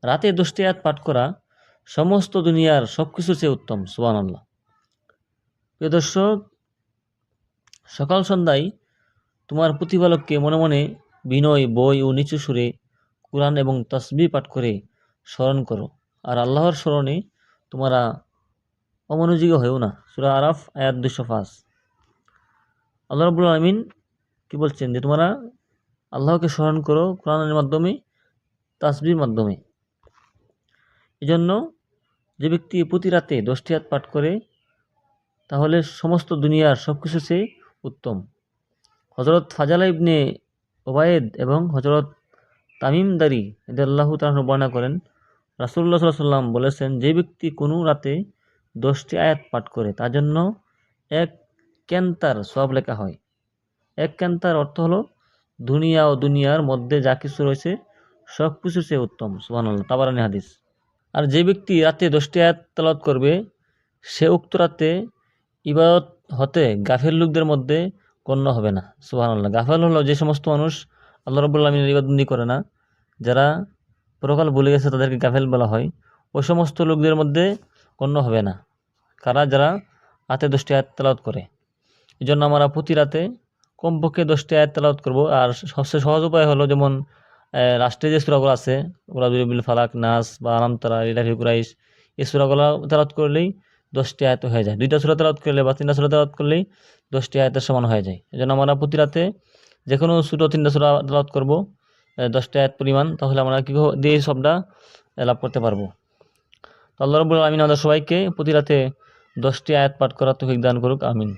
রাতে 10টি আয়াত পাঠ করা সমস্ত দুনিয়ার সব কিছুর চেয়ে উত্তম। সুবহানাল্লাহ। প্রিয় দর্শক, সকাল সন্ধ্যায় তোমার প্রতিপালককে মনে মনে বিনয়, বই ও নিচু সুরে কুরআন এবং তাসবিহ পাঠ করে স্মরণ করো। আর আল্লাহর স্মরণে তোমরা অমনোযোগী হয়েও না। সূরা আরাফ আয়াত 205। আল্লাহ রাব্বুল আলামিন কি বলছেন যে তোমরা আল্লাহকে স্মরণ করো কোরআনের মাধ্যমে, তাসবিহর মাধ্যমে। এজন্য যে ব্যক্তি প্রতি রাতে 10টি আয়াত পাঠ করে তাহলে সমস্ত দুনিয়ার সব কিছু চেয়ে উত্তম। হযরত ফাজালা ইবনে ওবায়েদ এবং হযরত তামিম দারি রাদিয়াল্লাহু তাআলা বর্ণনা করেন, রাসূলুল্লাহ সাল্লাল্লাহু আলাইহি ওয়াসাল্লাম বলেছেন, যে ব্যক্তি কোনো রাতে 10টি আয়াত পাঠ করে তার জন্য এক কেন্তার সওয়াব লেখা হয়। এক কেন্তার অর্থ হলো দুনিয়া ও দুনিয়ার মধ্যে যা কিছু রয়েছে সব কিছুর চেয়ে উত্তম। সুবহানাল্লাহ। তাবারানী হাদিস। আর যে ব্যক্তি রাতে 10টি আয়াত তেলাওয়াত করবে সে উক্ত রাতে ইবাদত হতে গাফেল লোকদের মধ্যে গণ্য হবে না। সুবহানাল্লাহ। গাফেল হলো যে সমস্ত মানুষ আল্লাহ রাব্বুল আলামিনের ইবাদতবন্দি করে না, যারা পরকাল ভুলে গেছে তাদেরকে গাফেল বলা হয়। ওই সমস্ত লোকদের মধ্যে গণ্য হবে না। কারা? যারা রাতে 10টি আয়াত তেলাওয়াত করে। এই জন্য আমরা প্রতি রাতে কমপক্ষে 10টি আয়াত তেলাওয়াত করব। আর সবচেয়ে সহজ উপায় হলো যেমন লাস্টে যে সূরাগুলো আছে, ওরা বিল ফালাক, নাস বা আলাম তারা, ইলাহি কুরাইশ, এই সূরাগুলো তেলাওয়াত করলেই 10টি আয়াত হয়ে যায়। 2টা সূরা তেলাওয়াত করলে বা 3টা সূরা তেলাওয়াত করলেই 10টি আয়াতের সমান হয়ে যায়। এজন্য আমরা প্রতি রাতে যে কোনো 3টা সূরা তেলাওয়াত করব 10টি আয়াত পরিমাণ, তাহলে আমরা কি দিয়ে সবটা লাভ করতে পারবো। তো আল্লাহ রাব্বুল আলামিন আমাদের সবাইকে প্রতি রাতে 10টি আয়াত পাঠ করার তৌফিক দান করুক। আমিন।